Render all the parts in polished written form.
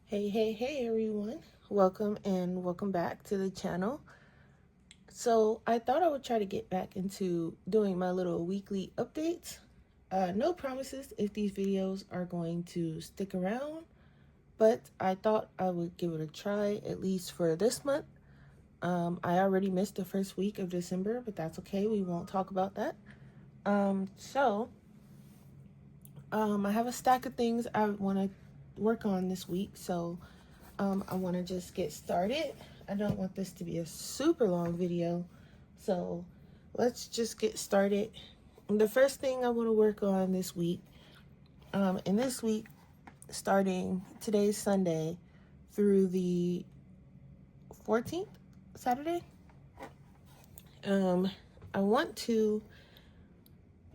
Hey everyone. Welcome back to the channel. So I thought I would try to get back into doing my little weekly updates. No promises if these videos are going to stick around, but I thought I would give it a try at least for this month. I already missed the first week of December, but that's okay. We won't talk about that. I have a stack of things I want to work on this week, so I want to just get started. I don't want this to be a super long video, so let's just get started. The first thing I want to work on this week, and this week starting today's Sunday through the 14th, Saturday, I want to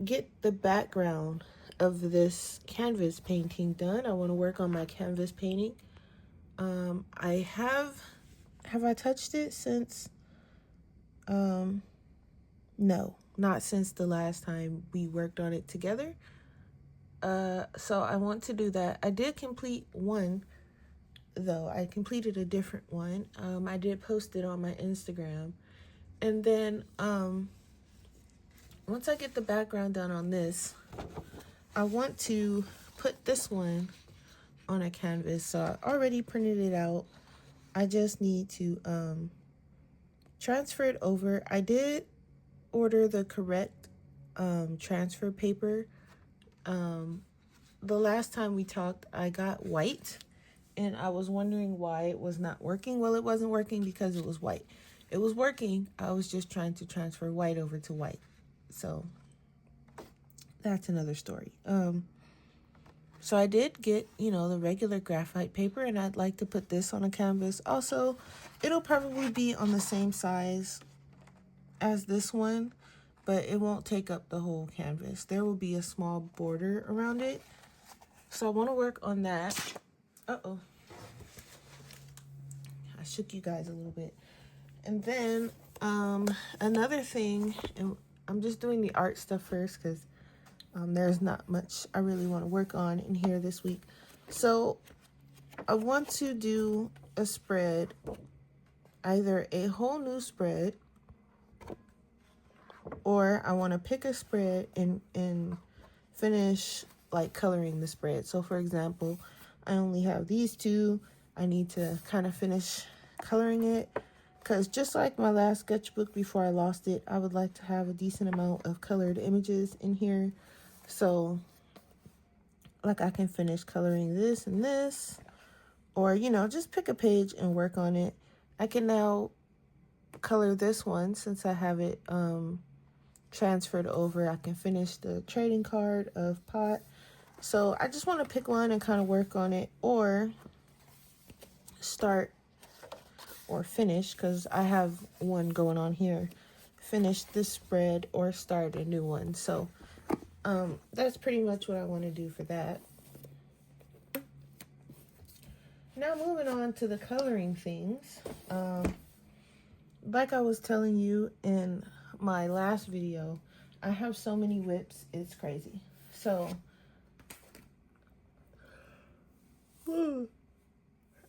get the background of this canvas painting done. I want to work on my canvas painting. I have I touched it since, no, not since the last time we worked on it together. So I want to do that. I did complete one, though. I completed a different one. I did post it on my Instagram. And then, once I get the background done on this, I want to put this one on a canvas. So I already printed it out. I just need to transfer it over. I did order the correct transfer paper. The last time we talked, I got white, and I was wondering why it was not working. Well, it wasn't working because it was white. It was working. I was just trying to transfer white over to white. So that's another story. So I did get, the regular graphite paper, and I'd like to put this on a canvas. Also, it'll probably be on the same size as this one, but it won't take up the whole canvas. There will be a small border around it. So I want to work on that. Uh-oh. I shook you guys a little bit. And then another thing, and I'm just doing the art stuff first because there's not much I really want to work on in here this week. So I want to do a spread, either a whole new spread, or I want to pick a spread and finish like coloring the spread. So for example, I only have these two. I need to kind of finish coloring it, because just like my last sketchbook before I lost it, I would like to have a decent amount of colored images in here. So like I can finish coloring this and this, or just pick a page and work on it. I can now color this one since I have it transferred over. I can finish the trading card of pot. So I just want to pick one and kind of work on it, or start or finish, because I have one going on here, finish this spread or start a new one. So that's pretty much what I want to do for that. Now moving on to the coloring things. Like I was telling you in my last video, I have so many whips, it's crazy. So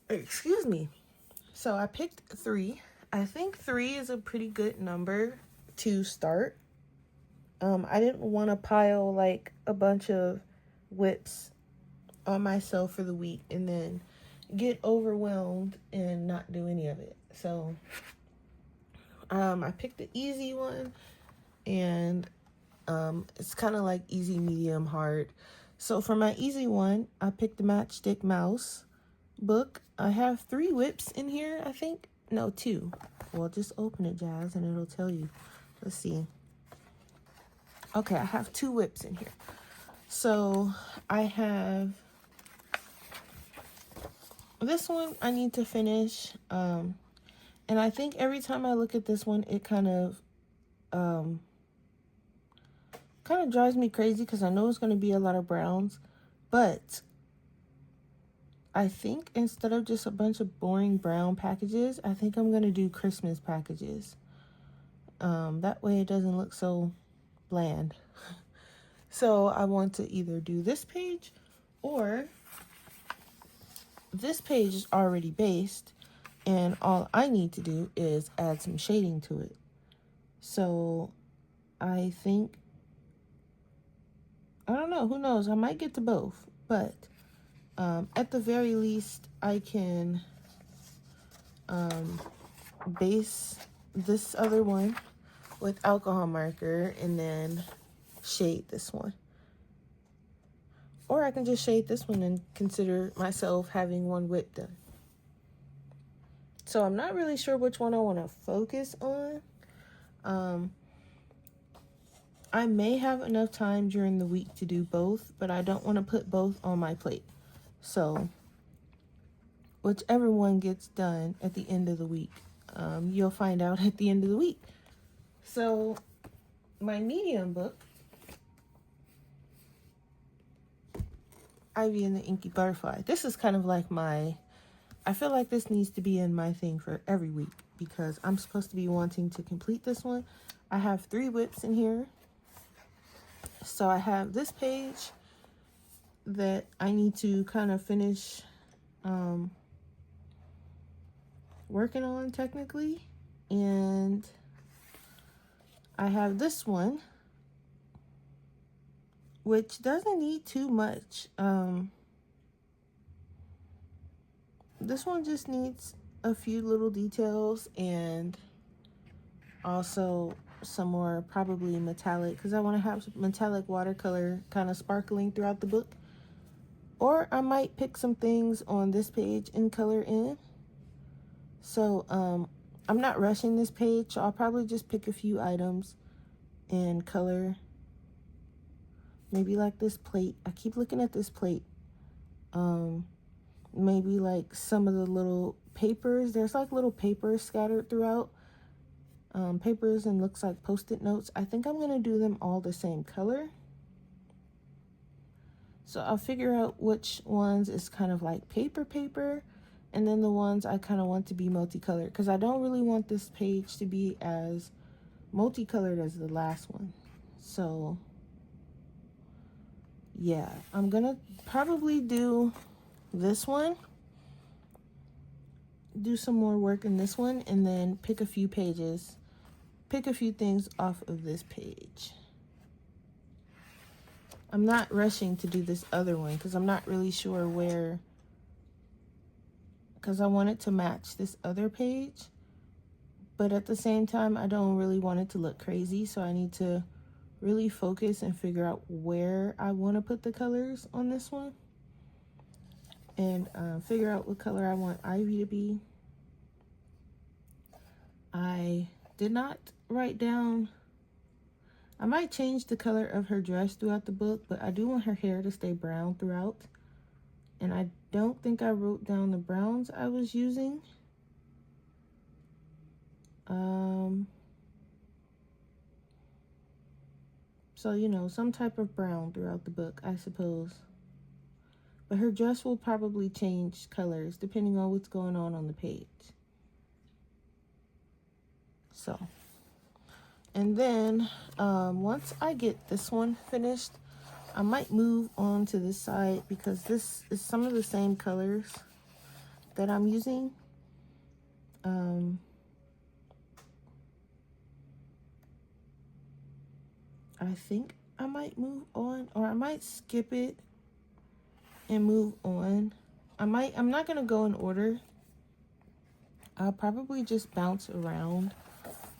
excuse me. So I picked 3. I think 3 is a pretty good number to start. I didn't want to pile like a bunch of whips on myself for the week and then get overwhelmed and not do any of it. So I picked the easy one, and it's kind of like easy, medium, hard. So for my easy one, I picked the Matchstick Mouse book. I have 3 whips in here, I think. No, 2. Well, just open it, Jazz, and it'll tell you. Let's see. Okay, I have 2 whips in here. So I have this one I need to finish. And I think every time I look at this one, it kind of drives me crazy, because I know it's going to be a lot of browns. But I think instead of just a bunch of boring brown packages, I think I'm going to do Christmas packages. That way it doesn't look so bland. So I want to either do this page, or this page is already based, and all I need to do is add some shading to it. So I think, I don't know, who knows, I might get to both, but at the very least I can base this other one with alcohol marker and then shade this one. Or I can just shade this one and consider myself having one width done. So I'm not really sure which one I want to focus on. I may have enough time during the week to do both, but I don't want to put both on my plate. So whichever one gets done at the end of the week, you'll find out at the end of the week. So my medium book, Ivy and the Inky Butterfly. This is kind of like my, I feel like this needs to be in my thing for every week because I'm supposed to be wanting to complete this one. I have 3 whips in here. So I have this page that I need to kind of finish working on technically. And I have this one, which doesn't need too much. This one just needs a few little details and also some more probably metallic, because I want to have metallic watercolor kind of sparkling throughout the book. Or I might pick some things on this page and color in. So I'm not rushing this page, so I'll probably just pick a few items and color. Maybe like this plate. I keep looking at this plate. Maybe like some of the little papers. There's like little papers scattered throughout. Papers and looks like post-it notes. I think I'm gonna do them all the same color. So I'll figure out which ones is kind of like paper, and then the ones I kind of want to be multicolored, because I don't really want this page to be as multicolored as the last one. So yeah, I'm gonna probably do this one, do some more work in this one, and then pick a few pages, pick a few things off of this page. I'm not rushing to do this other one because I'm not really sure where, because I want it to match this other page, but at the same time I don't really want it to look crazy, so I need to really focus and figure out where I want to put the colors on this one, and figure out what color I want Ivy to be. I did not write down, I might change the color of her dress throughout the book, but I do want her hair to stay brown throughout. And I don't think I wrote down the browns I was using. So, you know, some type of brown throughout the book, I suppose. But her dress will probably change colors depending on what's going on the page. So, and then once I get this one finished, I might move on to this side because this is some of the same colors that I'm using. I think I might move on, or I might skip it and move on. I'm not gonna go in order. I'll probably just bounce around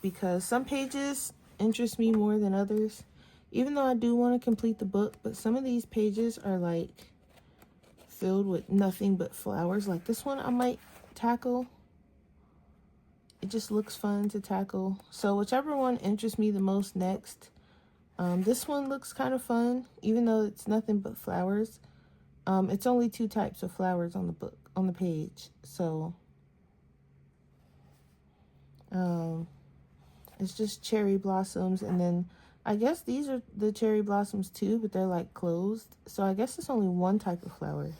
because some pages interest me more than others, even though I do want to complete the book. But some of these pages are like filled with nothing but flowers. Like this one I might tackle. It just looks fun to tackle. So whichever one interests me the most next. This one looks kind of fun, even though it's nothing but flowers. It's only 2 types of flowers on the book, on the page. So it's just cherry blossoms, and then I guess these are the cherry blossoms too, but they're like closed. So I guess it's only 1 type of flower.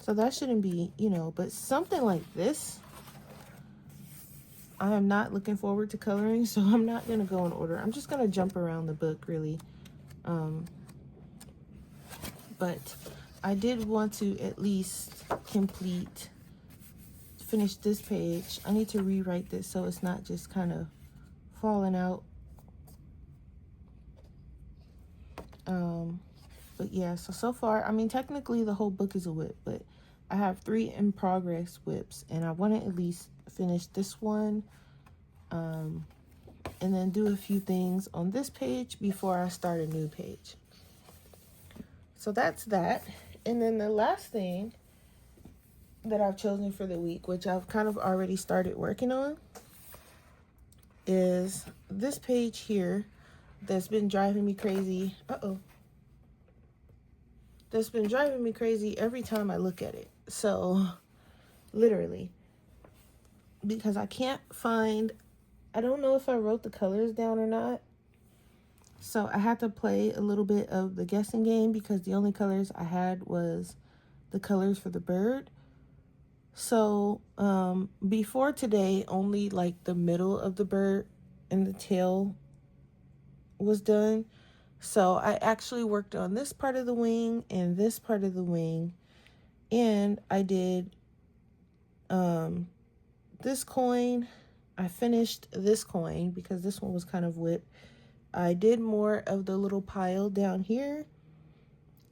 So that shouldn't be, you know, but something like this, I am not looking forward to coloring, so I'm not going to go in order. I'm just going to jump around the book, really. but I did want to at least finish this page. I need to rewrite this so it's not just kind of falling out. But yeah, so far, I mean, technically the whole book is a whip, but I have 3 in progress whips, and I want to at least finish this one, and then do a few things on this page before I start a new page. So that's that. And then the last thing that I've chosen for the week, which I've kind of already started working on, is this page here that's been driving me crazy. That's been driving me crazy every time I look at it. So, literally, because I can't find, I don't know if I wrote the colors down or not. So I had to play a little bit of the guessing game because the only colors I had was the colors for the bird. So before today, only like the middle of the bird and the tail was done. So I actually worked on this part of the wing and this part of the wing, and I did this coin. I finished this coin because this one was kind of whipped. I did more of the little pile down here,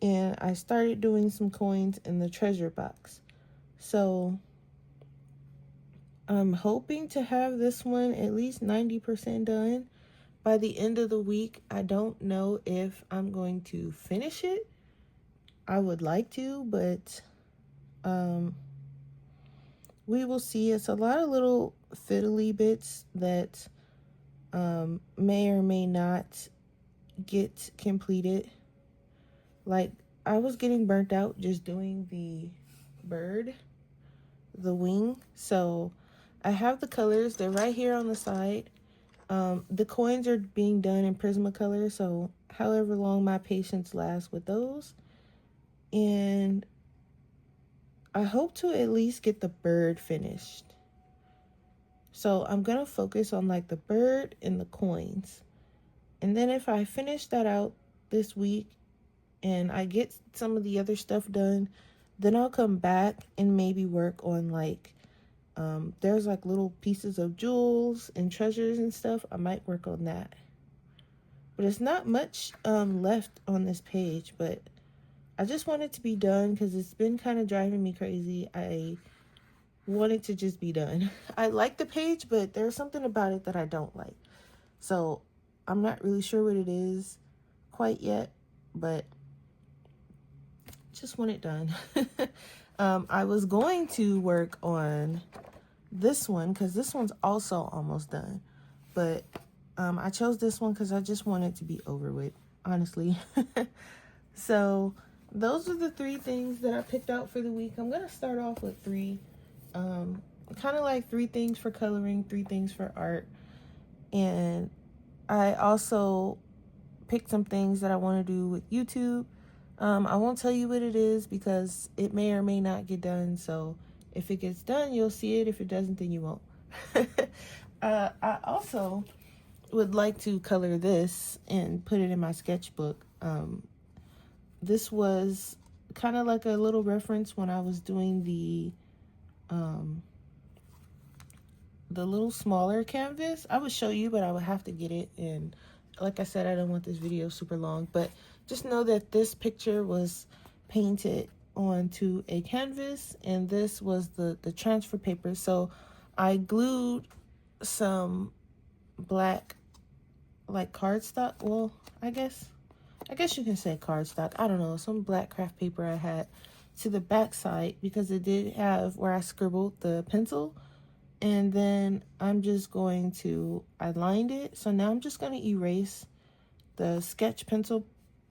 and I started doing some coins in the treasure box. So I'm hoping to have this one at least 90% done by the end of the week. I don't know if I'm going to finish it. I would like to, but we will see. It's a lot of little fiddly bits that may or may not get completed. Like, I was getting burnt out just doing the bird, the wing. So I have the colors. They're right here on the side. The coins are being done in Prismacolor, so however long my patience lasts with those. And I hope to at least get the bird finished. So I'm going to focus on like the bird and the coins. And then if I finish that out this week and I get some of the other stuff done, then I'll come back and maybe work on like, there's like little pieces of jewels and treasures and stuff. I might work on that. But it's not much left on this page, but I just want it to be done because it's been kind of driving me crazy. I want it to just be done. I like the page, but there's something about it that I don't like. So I'm not really sure what it is quite yet, but just want it done. I was going to work on this one because this one's also almost done, but I chose this one because I just want it to be over with, honestly. So those are the 3 things that I picked out for the week. I'm gonna start off with 3, kind of like 3 things for coloring, 3 things for art, and I also picked some things that I want to do with YouTube. I won't tell you what it is because it may or may not get done. So if it gets done, you'll see it. If it doesn't, then you won't. I also would like to color this and put it in my sketchbook. This was kind of like a little reference when I was doing the little smaller canvas. I would show you, but I would have to get it. And like I said, I don't want this video super long, but just know that this picture was painted onto a canvas, and this was the transfer paper. So I glued some black like cardstock. Well, I guess you can say cardstock. I don't know, some black craft paper I had to the back side because it did have where I scribbled the pencil. And then I'm just going to, I lined it. So now I'm just going to erase the sketch pencil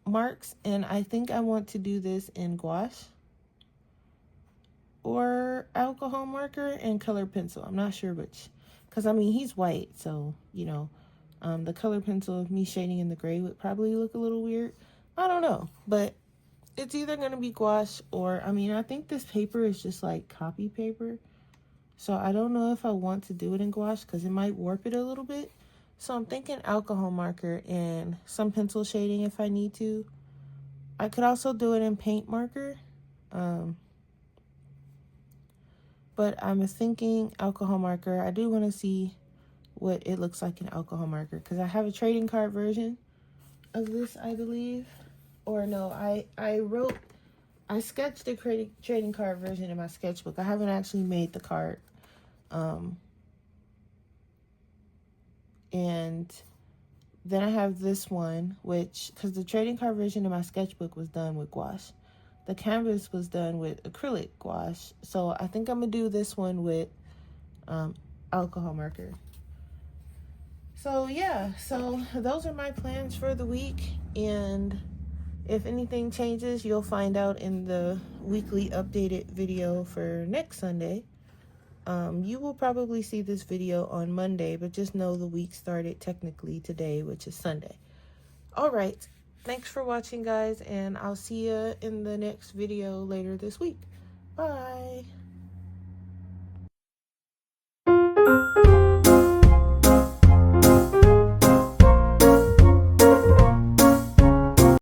marks. And I think I want to do this in gouache or alcohol marker and color pencil. I'm not sure which, because I mean, he's white. So, you know, the color pencil of me shading in the gray would probably look a little weird. I don't know, but it's either going to be gouache or, I mean, I think this paper is just like copy paper. So I don't know if I want to do it in gouache because it might warp it a little bit. So I'm thinking alcohol marker and some pencil shading if I need to. I could also do it in paint marker. But I'm thinking alcohol marker. I do want to see what it looks like in alcohol marker, because I have a trading card version of this, I believe. Or no, I sketched the trading card version in my sketchbook. I haven't actually made the card. And then I have this one, which, because the trading card version in my sketchbook was done with gouache. The canvas was done with acrylic gouache. So I think I'm going to do this one with alcohol marker. So yeah, so those are my plans for the week. And if anything changes, you'll find out in the weekly updated video for next Sunday. You will probably see this video on Monday, but just know the week started technically today, which is Sunday. All right. Thanks for watching, guys, and I'll see you in the next video later this week. Bye.